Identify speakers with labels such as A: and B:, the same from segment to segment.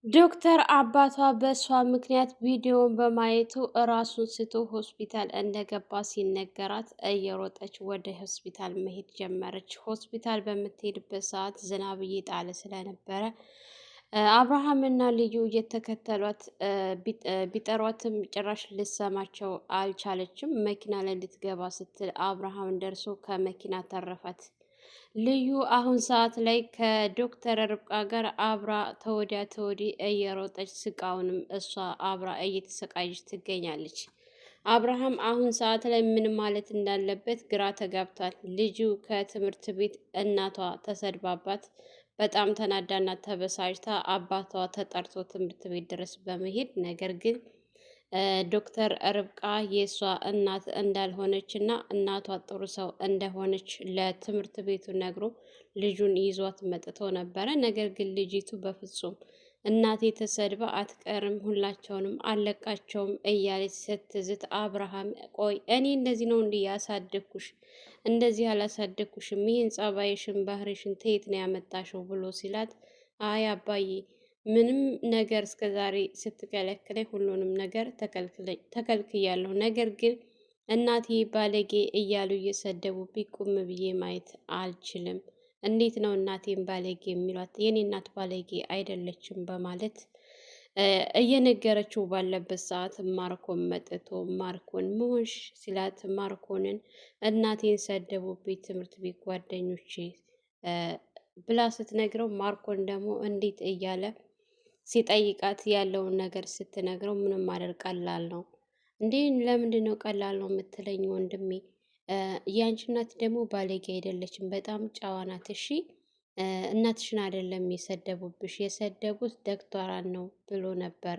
A: ዶክተር አባቷ በእሷ ምክንያት ቪዲዮን በማየቱ ራሱን ስቶ ሆስፒታል እንደገባ ሲነገራት እየሮጠች ወደ ሆስፒታል መሄድ ጀመረች። ሆስፒታል በምትሄድበት ሰዓት ዝናብ እየጣለ ስለነበረ አብርሃምና ልዩ እየተከተሏት ቢጠሯትም ጭራሽ ልሰማቸው አልቻለችም። መኪና ላይ ልትገባ ስትል አብርሃም ደርሶ ከመኪና ተረፋት። ልዩ አሁን ሰዓት ላይ ከዶክተር ርብቃ ጋር አብራ ተወዲያ ተወዲህ እየሮጠች ስቃውንም እሷ አብራ እየተሰቃየች ትገኛለች። አብርሃም አሁን ሰዓት ላይ ምን ማለት እንዳለበት ግራ ተጋብቷል። ልጁ ከትምህርት ቤት እናቷ ተሰድባባት በጣም ተናዳና ተበሳጭታ አባቷ ተጠርቶ ትምህርት ቤት ድረስ በመሄድ ነገር ግን ዶክተር ርብቃ የእሷ እናት እንዳልሆነች እና እናቷ ጥሩ ሰው እንደሆነች ለትምህርት ቤቱ ነግሮ ልጁን ይዟት መጥቶ ነበረ። ነገር ግን ልጅቱ በፍጹም እናቴ ተሰድባ አትቀርም፣ ሁላቸውንም አለቃቸውም እያለች ስትዝት፣ አብርሃም ቆይ እኔ እንደዚህ ነው እንዲህ ያሳደግኩሽ? እንደዚህ አላሳደግኩሽም። ይህን ጸባይሽን ባህሪሽን ተየት ነው ያመጣሽው? ብሎ ሲላት አይ አባዬ ምንም ነገር እስከ ዛሬ ስትከለክለኝ ሁሉንም ነገር ተከልክያለሁ። ነገር ግን እናቴ ባለጌ እያሉ እየሰደቡብኝ ቁም ብዬ ማየት አልችልም። እንዴት ነው እናቴን ባለጌ የሚሏት? የኔ እናት ባለጌ አይደለችም በማለት እየነገረችው ባለበት ሰዓት ማርኮን መጥቶ ማርኮን ምሆንሽ ሲላት ማርኮንን እናቴን ሰደቡብኝ ትምህርት ቤት ጓደኞቼ ብላ ስትነግረው ማርኮን ደግሞ እንዴት እያለ ሲጠይቃት ያለውን ነገር ስትነግረው ምንም ማደር ቀላል ነው እንዴ? ለምንድን ነው ቀላል ነው የምትለኝ ወንድሜ? ያንቺ እናት ደግሞ ባለጌ አይደለችም፣ በጣም ጨዋ ናት። እሺ እናትሽን አይደለም የሰደቡብሽ፣ የሰደቡት ዶክተሯን ነው ብሎ ነበረ።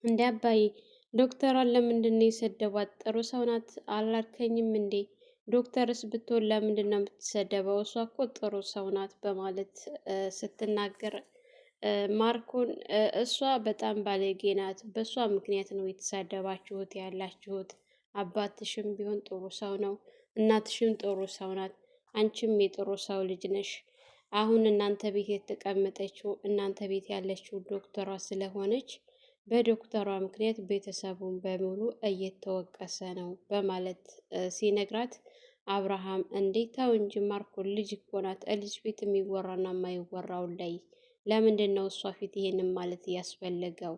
A: እንደ አባዬ ዶክተሯን ለምንድን ነው የሰደቧት? ጥሩ ሰው ናት አላልከኝም እንዴ? ዶክተርስ ብትሆን ለምንድን ነው የምትሰደበው? እሷ እኮ ጥሩ ሰው ናት በማለት ስትናገር ማርኮን እሷ በጣም ባለጌ ናት፣ በእሷ ምክንያት ነው የተሳደባችሁት ያላችሁት። አባትሽም ቢሆን ጥሩ ሰው ነው፣ እናትሽም ጥሩ ሰው ናት፣ አንቺም የጥሩ ሰው ልጅ ነሽ። አሁን እናንተ ቤት የተቀመጠችው እናንተ ቤት ያለችው ዶክተሯ ስለሆነች በዶክተሯ ምክንያት ቤተሰቡን በሙሉ እየተወቀሰ ነው በማለት ሲነግራት አብርሃም እንዴት ተው እንጂ ማርኮን ልጅ እኮ ናት፣ ልጅ ፊት የሚወራና የማይወራውን ላይ ለምንድን ነው እሷ ፊት ይሄንን ማለት ያስፈለገው?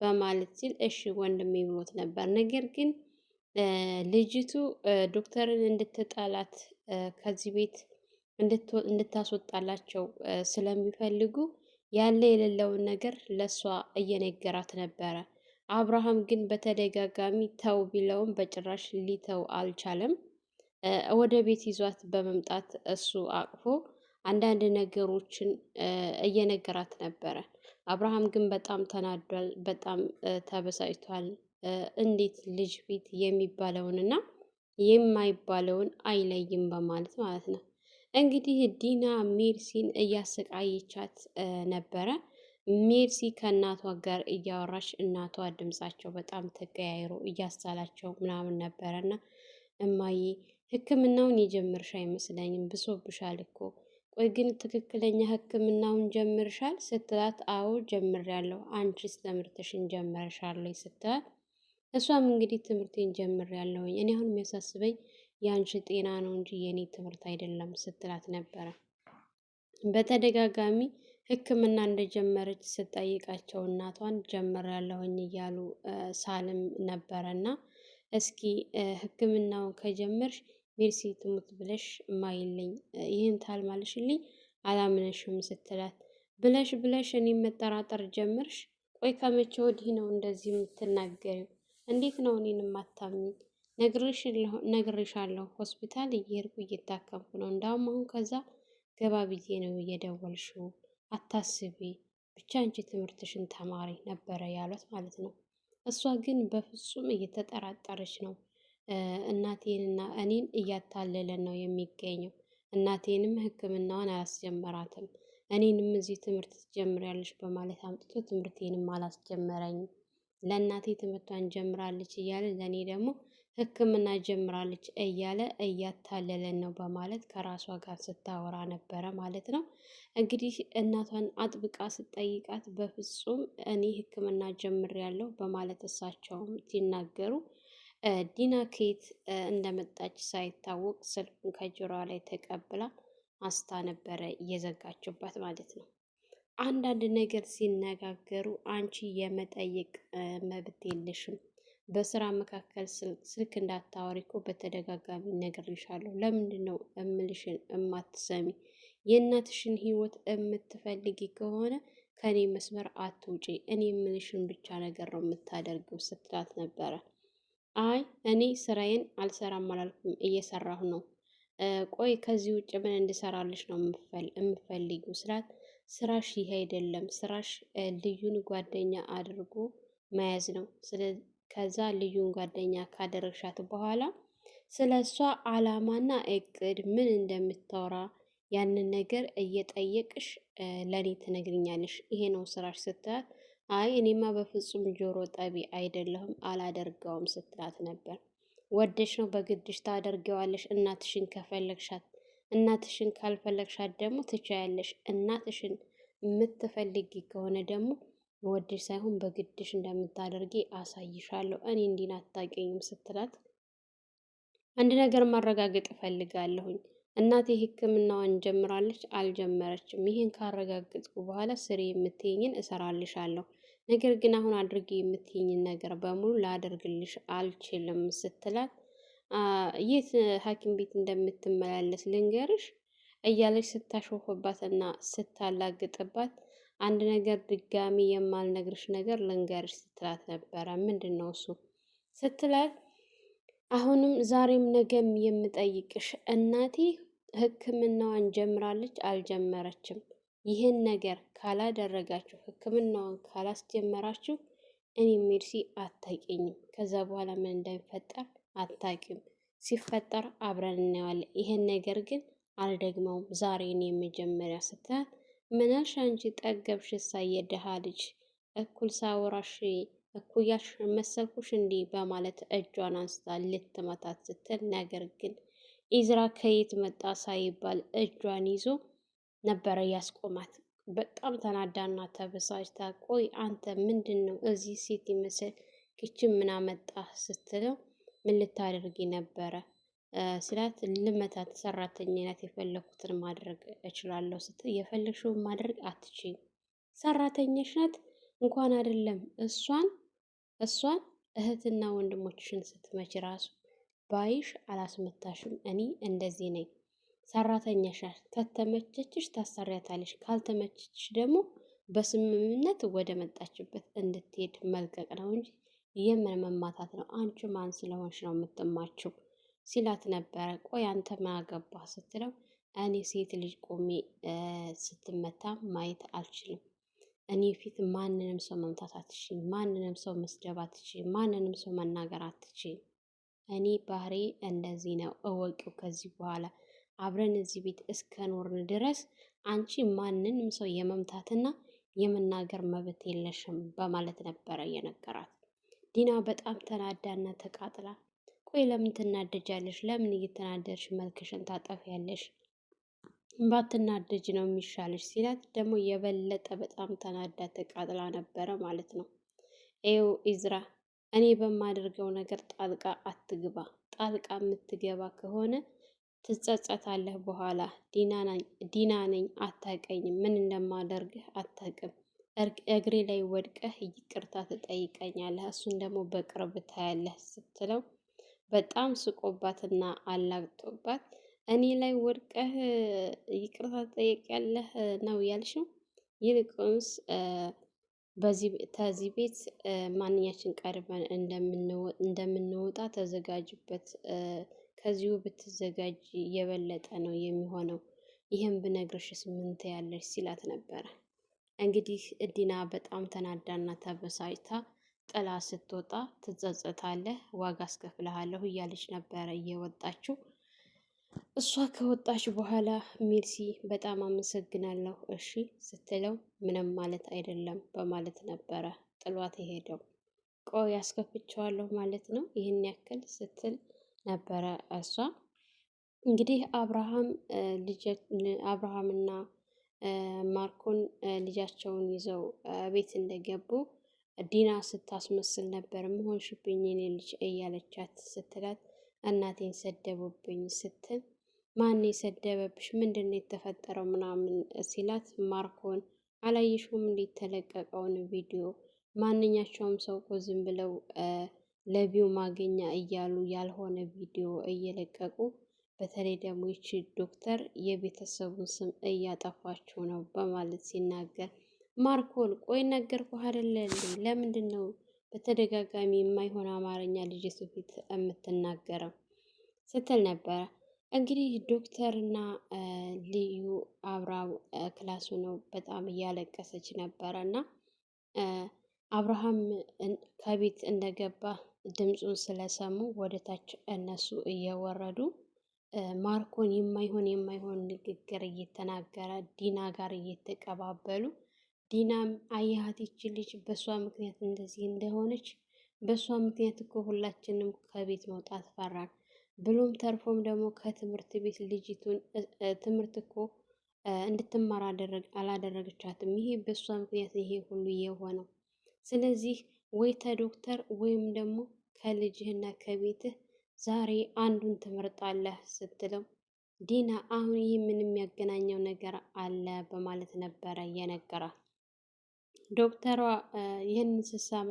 A: በማለት ሲል እሺ ወንድሜ ብሎት ነበር። ነገር ግን ልጅቱ ዶክተርን እንድትጣላት ከዚህ ቤት እንድታስወጣላቸው ስለሚፈልጉ ያለ የሌለውን ነገር ለእሷ እየነገራት ነበረ። አብርሃም ግን በተደጋጋሚ ተው ቢለውም በጭራሽ ሊተው አልቻለም። ወደ ቤት ይዟት በመምጣት እሱ አቅፎ አንዳንድ ነገሮችን እየነገራት ነበረ። አብርሃም ግን በጣም ተናዷል፣ በጣም ተበሳጭቷል። እንዴት ልጅ ፊት የሚባለውንና የማይባለውን አይለይም በማለት ማለት ነው። እንግዲህ ዲና ሜርሲን እያሰቃየቻት ነበረ። ሜርሲ ከእናቷ ጋር እያወራች እናቷ ድምጻቸው በጣም ተቀያይሮ እያሳላቸው ምናምን ነበረና እማዬ ሕክምናውን የጀመርሽ አይመስለኝም፣ ብሶብሻል እኮ ቆይ ግን ትክክለኛ ህክምናውን ጀምርሻል ስትላት አዎ ጀምሬያለሁ፣ አንቺስ ትምህርትሽን ጀመርሻል ስትላት እሷም እንግዲህ ትምህርቴን ጀምሬያለሁኝ፣ እኔ አሁን የሚያሳስበኝ የአንቺ ጤና ነው እንጂ የኔ ትምህርት አይደለም ስትላት ነበረ። በተደጋጋሚ ህክምና እንደጀመረች ስጠይቃቸው እናቷን ጀምሬያለሁኝ እያሉ ሳልም ነበረና እስኪ ህክምናውን ከጀመርሽ ሜርሲ ትሙት ብለሽ ማይልኝ ይህን ታልማልሽልኝ አላምነሽም ስትላት ብለሽ ብለሽ እኔ መጠራጠር ጀምርሽ። ቆይ ከመቼ ወዲህ ነው እንደዚህ የምትናገሪው? እንዴት ነው እኔን ማታምኝ? ነግሬሻለሁ፣ ሆስፒታል እየሄድኩ እየታከምኩ ነው። እንዳውም አሁን ከዛ ገባ ብዬ ነው እየደወልሽው። አታስቢ ብቻ አንቺ ትምህርትሽን ተማሪ ነበረ ያሏት ማለት ነው። እሷ ግን በፍጹም እየተጠራጠረች ነው። እናቴንና እኔን እያታለለን ነው የሚገኘው። እናቴንም ህክምናዋን አላስጀመራትም፣ እኔንም እዚህ ትምህርት ትጀምሪያለሽ በማለት አምጥቶ ትምህርቴንም አላስጀመረኝም። ለእናቴ ትምህርቷን ጀምራለች እያለ ለእኔ ደግሞ ሕክምና ጀምራለች እያለ እያታለለን ነው በማለት ከራሷ ጋር ስታወራ ነበረ ማለት ነው። እንግዲህ እናቷን አጥብቃ ስትጠይቃት በፍጹም እኔ ሕክምና ጀምሬያለሁ በማለት እሳቸውም ሲናገሩ ዲና ከየት እንደመጣች ሳይታወቅ ስልኩን ከጆሮዋ ላይ ተቀብላ አስታ ነበረ እየዘጋችባት ማለት ነው። አንዳንድ ነገር ሲነጋገሩ አንቺ የመጠየቅ መብት የለሽም። በስራ መካከል ስልክ እንዳታወሪ እኮ በተደጋጋሚ ነግሬሻለሁ። ለምንድን ነው እምልሽን እማትሰሚ? የእናትሽን ህይወት የምትፈልጊ ከሆነ ከኔ መስመር አትውጪ። እኔ የምልሽን ብቻ ነገር ነው የምታደርገው ስትላት ነበረ። አይ እኔ ስራዬን አልሰራም አላልኩም፣ እየሰራሁ ነው። ቆይ ከዚህ ውጭ ምን እንድሰራልሽ ነው የምፈልጊው ስላት፣ ስራሽ ይህ አይደለም፣ ስራሽ ልዩን ጓደኛ አድርጎ መያዝ ነው። ከዛ ልዩን ጓደኛ ካደረግሻት በኋላ ስለ እሷ አላማና እቅድ ምን እንደምታወራ ያንን ነገር እየጠየቅሽ ለእኔ ትነግርኛለሽ። ይሄ ነው ስራሽ ስትላት፣ አይ እኔማ በፍጹም ጆሮ ጠቢ አይደለሁም አላደርገውም ስትላት ነበር። ወደሽ ነው በግድሽ ታደርገዋለሽ። እናትሽን ከፈለግሻት፣ እናትሽን ካልፈለግሻት ደግሞ ትቻያለሽ። እናትሽን የምትፈልጊ ከሆነ ደግሞ ወደሽ ሳይሆን በግድሽ እንደምታደርጊ አሳይሻለሁ። እኔ እንዲህ አታውቂኝም ስትላት፣ አንድ ነገር ማረጋገጥ እፈልጋለሁኝ። እናቴ ሕክምናዋን ጀምራለች አልጀመረችም? ይህን ካረጋገጥኩ በኋላ ስሪ የምትይኝን እሰራልሻለሁ። ነገር ግን አሁን አድርጊ የምትይኝን ነገር በሙሉ ላደርግልሽ አልችልም ስትላት፣ የት ሐኪም ቤት እንደምትመላለስ ልንገርሽ እያለች ስታሾፍባት እና ስታላግጥባት፣ አንድ ነገር ድጋሚ የማልነግርሽ ነገር ልንገርሽ ስትላት ነበረ። ምንድን ነው እሱ ስትላት፣ አሁንም ዛሬም ነገም የምጠይቅሽ እናቴ ሕክምናዋን ጀምራለች አልጀመረችም? ይህን ነገር ካላደረጋችሁ፣ ሕክምናዋን ካላስጀመራችሁ እኔ ሜርሲ አታውቂኝም። ከዛ በኋላ ምን እንደሚፈጠር አታውቂም። ሲፈጠር አብረን እናየዋለን። ይህን ነገር ግን አልደግመውም። ዛሬ እኔ የመጀመሪያ ስትላት፣ ምን አልሽ አንቺ ጠገብሽ? ሳየ ድሃ ልጅ እኩል ሳወራሽ እኩያሽ መሰልኩሽ እንዲህ በማለት እጇን አንስታ ልትመታት ስትል፣ ነገር ግን ኢዝራ ከየት መጣ ሳይባል እጇን ይዞ ነበረ ያስቆማት። በጣም ተናዳና ተበሳጭታ፣ ቆይ አንተ ምንድን ነው እዚህ ሴት ይመስል ክችን ምን አመጣ ስትለው፣ ምን ልታደርጊ ነበረ ስላት፣ ልመታት ሰራተኛ ናት፣ የፈለኩትን ማድረግ እችላለሁ ስትል፣ የፈለግሽውን ማድረግ አትችይም፣ ሰራተኛሽ ናት። እንኳን አይደለም እሷን እህትና ወንድሞችሽን ስትመች ራሱ ባይሽ አላስመታሽም። እኔ እንደዚህ ነኝ። ሰራተኛሽ ናት። ከተመቸችሽ ታሰሪያታለሽ፣ ካልተመቸችሽ ደግሞ በስምምነት ወደ መጣችበት እንድትሄድ መልቀቅ ነው እንጂ የምን መማታት ነው? አንቺ ማን ስለሆንሽ ነው የምትማችው? ሲላት ነበረ። ቆይ አንተ ምን አገባህ ስትለው፣ እኔ ሴት ልጅ ቆሜ ስትመታ ማየት አልችልም። እኔ ፊት ማንንም ሰው መምታት አትችይም፣ ማንንም ሰው መስደብ አትችይም፣ ማንንም ሰው መናገር አትችይም። እኔ ባህሪ እንደዚህ ነው እወቂው። ከዚህ በኋላ አብረን እዚህ ቤት እስከኖርን ድረስ አንቺ ማንንም ሰው የመምታትና የመናገር መብት የለሽም በማለት ነበረ የነገራት። ዲና በጣም ተናዳና ተቃጥላ፣ ቆይ ለምን ትናደጃለሽ? ለምን እየተናደድሽ መልክሽን ታጠፊያለሽ? ባትናደጅ ነው የሚሻለሽ ሲላት፣ ደግሞ የበለጠ በጣም ተናዳ ተቃጥላ ነበረ ማለት ነው። ይኸው ኢዝራ፣ እኔ በማደርገው ነገር ጣልቃ አትግባ። ጣልቃ የምትገባ ከሆነ ትጸጸታለህ በኋላ። ዲና ነኝ፣ አታቀኝም። ምን እንደማደርግህ አታቅም። እግሬ ላይ ወድቀህ ይቅርታ ትጠይቀኛለህ፣ እሱን ደግሞ በቅርብ ታያለህ ስትለው፣ በጣም ስቆባትና አላግጦባት፣ እኔ ላይ ወድቀህ ይቅርታ ትጠይቂያለህ ነው ያልሽው? ይልቁንስ ከዚህ ቤት ማንኛችን ቀድመን እንደምንወጣ ተዘጋጅበት። ከዚሁ ብትዘጋጅ የበለጠ ነው የሚሆነው። ይህም ብነግርሽስ ምን ትያለሽ ሲላት ነበረ። እንግዲህ ዲና በጣም ተናዳና ተበሳጭታ ጥላ ስትወጣ፣ ትጸጸታለህ፣ ዋጋ አስከፍልሃለሁ እያለች ነበረ እየወጣችው። እሷ ከወጣች በኋላ ሜርሲ በጣም አመሰግናለሁ እሺ ስትለው፣ ምንም ማለት አይደለም በማለት ነበረ ጥሏት የሄደው። ቆይ ያስከፍቼዋለሁ ማለት ነው ይህን ያክል ስትል ነበረ እሷ። እንግዲህ አብርሃምና ማርኮን ልጃቸውን ይዘው ቤት እንደገቡ ዲና ስታስመስል ነበር። መሆንሽብኝ የኔ ልጅ እያለቻት ስትላት እናቴን ሰደቡብኝ ስትል ማን የሰደበብሽ? ምንድን ነው የተፈጠረው? ምናምን ሲላት ማርኮን አላየሽውም እንዴት ተለቀቀውን ቪዲዮ? ማንኛቸውም ሰው እኮ ዝም ብለው ለቪው ማገኛ እያሉ ያልሆነ ቪዲዮ እየለቀቁ በተለይ ደግሞ ይቺ ዶክተር የቤተሰቡን ስም እያጠፋችው ነው በማለት ሲናገር ማርኮን ቆይ ነገርኩህ አይደለ እንዴ? ለምንድን ነው በተደጋጋሚ የማይሆን አማርኛ ልጅቱ ፊት የምትናገረው ስትል ነበረ። እንግዲህ ዶክተርና ልዩ አብራው ክላሱ ነው በጣም እያለቀሰች ነበረ እና አብርሃም ከቤት እንደገባ ድምፁን ስለሰሙ ወደታች እነሱ እየወረዱ ማርኮን የማይሆን ንግግር እየተናገረ ዲና ጋር እየተቀባበሉ ዲናም አያሃት ይቺ ልጅ በእሷ ምክንያት እንደዚህ እንደሆነች በእሷ ምክንያት እኮ ሁላችንም ከቤት መውጣት ፈራን ብሎም ተርፎም ደግሞ ከትምህርት ቤት ልጅቱን ትምህርት እኮ እንድትማር አላደረገቻትም። ይሄ በእሷ ምክንያት ይሄ ሁሉ የሆነው። ስለዚህ ወይ ተዶክተር ወይም ደግሞ ከልጅህና ከቤትህ ዛሬ አንዱን ትመርጣለህ ስትለው ዲና አሁን ይህ ምን የሚያገናኘው ነገር አለ በማለት ነበረ የነገራት። ዶክተሯ ይህንን ስትሰማ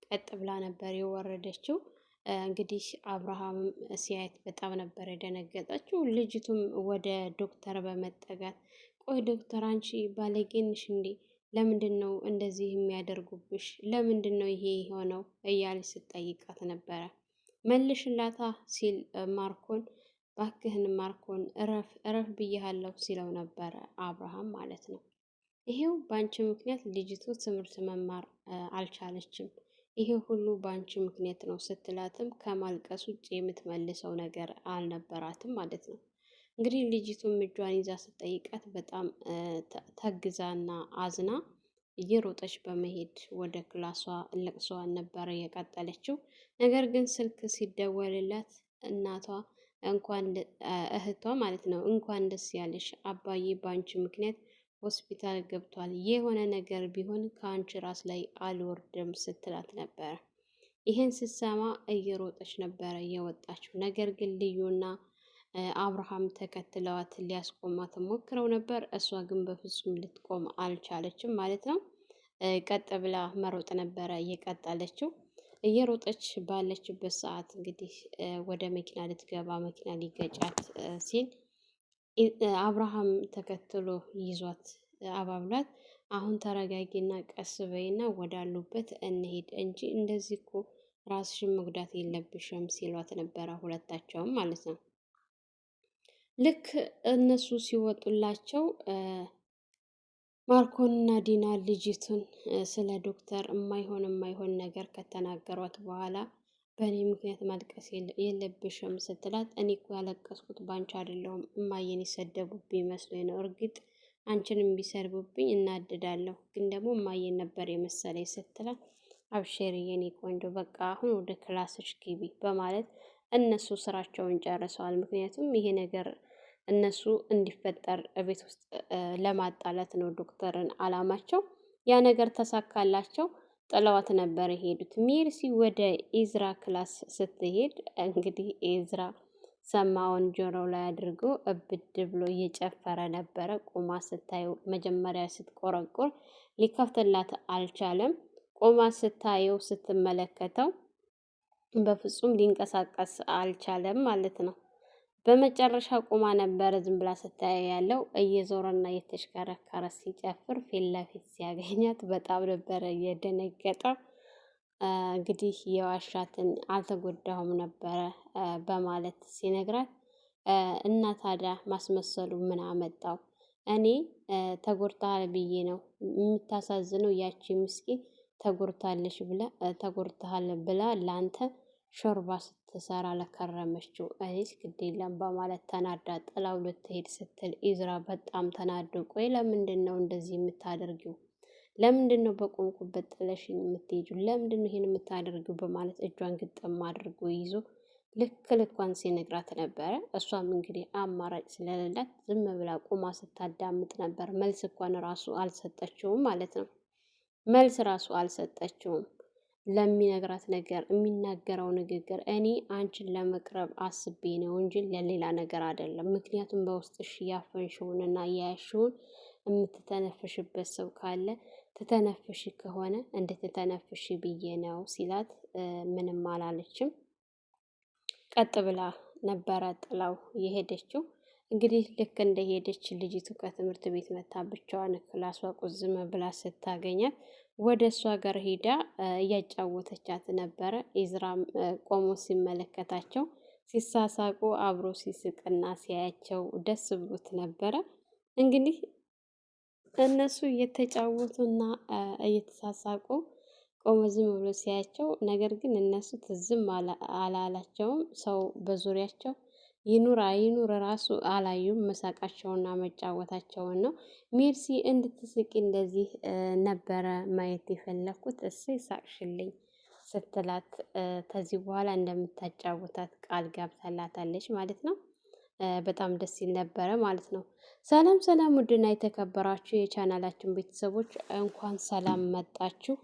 A: ቀጥ ብላ ነበር የወረደችው። እንግዲህ አብርሃም ሲያየት በጣም ነበር የደነገጠችው። ልጅቱም ወደ ዶክተር በመጠጋት ቆይ ዶክተር አንቺ ባለጌንሽ እንዴ? ለምንድን ነው እንደዚህ የሚያደርጉብሽ? ለምንድን ነው ይሄ የሆነው? እያለች ስትጠይቃት ነበረ። መልሽላታ ሲል ማርኮን ባክህን ማርኮን እረፍ ብያሃለሁ ሲለው ነበረ አብርሃም ማለት ነው። ይሄው በአንቺ ምክንያት ልጅቱ ትምህርት መማር አልቻለችም። ይሄ ሁሉ በአንቺ ምክንያት ነው ስትላትም ከማልቀስ ውጭ የምትመልሰው ነገር አልነበራትም ማለት ነው። እንግዲህ ልጅቱም እጇን ይዛ ስትጠይቃት በጣም ተግዛና አዝና እየሮጠች በመሄድ ወደ ክላሷ ለቅሷን ነበረ የቀጠለችው። ነገር ግን ስልክ ሲደወልላት እናቷ እንኳን እህቷ ማለት ነው እንኳን ደስ ያለሽ አባዬ በአንቺ ምክንያት ሆስፒታል ገብቷል። የሆነ ነገር ቢሆን ከአንቺ ራስ ላይ አልወርድም ስትላት ነበረ። ይህን ስትሰማ እየሮጠች ነበረ የወጣችው። ነገር ግን ልዩና አብርሃም ተከትለዋት ሊያስቆማት ሞክረው ነበር። እሷ ግን በፍጹም ልትቆም አልቻለችም ማለት ነው። ቀጥ ብላ መሮጥ ነበረ እየቀጠለችው። እየሮጠች ባለችበት ሰዓት እንግዲህ ወደ መኪና ልትገባ መኪና ሊገጫት ሲል አብርሃም ተከትሎ ይዟት አባብሏት አሁን ተረጋጊና ቀስ በይና ወዳሉበት እንሄድ እንጂ እንደዚህ እኮ ራስሽን መጉዳት የለብሽም ሲሏት ነበረ ሁለታቸውም ማለት ነው። ልክ እነሱ ሲወጡላቸው ማርኮንና ዲና ልጅቱን ስለ ዶክተር የማይሆን ነገር ከተናገሯት በኋላ በእኔ ምክንያት ማልቀስ የለብሽም ስትላት እኔ እኮ ያለቀስኩት ባንቺ አይደለሁም እማዬን የሰደቡብኝ መስሎኝ ነው። እርግጥ አንቺንም ቢሰርቡብኝ እናድዳለሁ፣ ግን ደግሞ እማዬን ነበር የመሰለኝ ስትላት አብሽሪ የኔ ቆንጆ በቃ አሁን ወደ ክላስሽ ግቢ በማለት እነሱ ስራቸውን ጨርሰዋል። ምክንያቱም ይሄ ነገር እነሱ እንዲፈጠር ቤት ውስጥ ለማጣላት ነው ዶክተርን አላማቸው። ያ ነገር ተሳካላቸው። ጥለዋት ነበር የሄዱት። ሜርሲ ወደ ኢዝራ ክላስ ስትሄድ እንግዲህ ኢዝራ ሰማውን ጆሮ ላይ አድርጎ እብድ ብሎ እየጨፈረ ነበረ። ቁማ ስታየው መጀመሪያ ስትቆረቁር ሊከፍትላት አልቻለም። ቆማ ስታየው ስትመለከተው በፍጹም ሊንቀሳቀስ አልቻለም ማለት ነው። በመጨረሻ ቁማ ነበረ ዝም ብላ ስታየው ያለው እየዞረና እየተሽከረከረ ሲጨፍር ፊት ለፊት ሲያገኛት በጣም ነበረ የደነገጠው። እንግዲህ የዋሻትን አልተጎዳሁም ነበረ በማለት ሲነግራት እና ታዲያ ማስመሰሉ ምን አመጣው? እኔ ተጎድተሃል ብዬ ነው የምታሳዝነው ያቺ ምስኪን ተጎድተሃል ብላ ላንተ ሾርባ ስትሰራ ለከረመችው እኔስ ግድ የለም በማለት ተናዳ ጥላው ልትሄድ ስትል ኢዝራ በጣም ተናዶ ቆይ ለምንድን ነው እንደዚህ የምታደርጊው? ለምንድን ነው በቆምኩበት ጥለሽኝ የምትሄጂው? ለምንድን ነው ይሄን የምታደርጊው? በማለት እጇን ግጥም አድርጎ ይዞ ልክ ልኳን ሲነግራት ነበረ። እሷም እንግዲህ አማራጭ ስለሌላት ዝም ብላ ቁማ ስታዳምጥ ነበር። መልስ እንኳን ራሱ አልሰጠችውም ማለት ነው። መልስ ራሱ አልሰጠችውም። ለሚነግራት ነገር የሚናገረው ንግግር እኔ አንቺን ለመቅረብ አስቤ ነው እንጂ ለሌላ ነገር አይደለም። ምክንያቱም በውስጥሽ ያፈንሽውንና ያያሽውን የምትተነፍሽበት ሰው ካለ ትተነፍሽ ከሆነ እንድትተነፍሽ ብዬ ነው ሲላት ምንም አላለችም። ቀጥ ብላ ነበረ ጥላው የሄደችው። እንግዲህ ልክ እንደሄደች ልጅቱ ከትምህርት ቤት መታ ብቻዋን ክላሷ ቁዝም ብላ ስታገኛት ወደ እሷ ጋር ሄዳ እያጫወተቻት ነበረ። ኢዝራም ቆሞ ሲመለከታቸው ሲሳሳቁ አብሮ ሲስቅና ሲያያቸው ደስ ብሎት ነበረ። እንግዲህ እነሱ እየተጫወቱና እየተሳሳቁ ቆሞ ዝም ብሎ ሲያያቸው፣ ነገር ግን እነሱ ትዝም አላላቸውም። ሰው በዙሪያቸው ይኑር አይኑር ራሱ አላዩም። መሳቃቸውና መጫወታቸውን ነው። ሜርሲ እንድትስቂ እንደዚህ ነበረ ማየት የፈለኩት፣ እሰይ ሳቅሽልኝ ስትላት ከዚህ በኋላ እንደምታጫውታት ቃል ገብታላታለች ማለት ነው። በጣም ደስ ይል ነበረ ማለት ነው። ሰላም ሰላም! ውድና የተከበራችሁ የቻናላችን ቤተሰቦች እንኳን ሰላም መጣችሁ።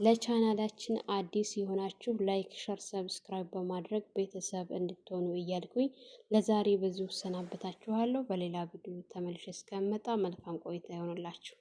A: ለቻናላችን አዲስ የሆናችሁ ላይክ፣ ሸር፣ ሰብስክራይብ በማድረግ ቤተሰብ እንድትሆኑ እያልኩኝ ለዛሬ በዚሁ ሰናበታችኋለሁ። በሌላ ቪዲዮ ተመልሼ እስከምመጣ መልካም ቆይታ ይሆንላችሁ።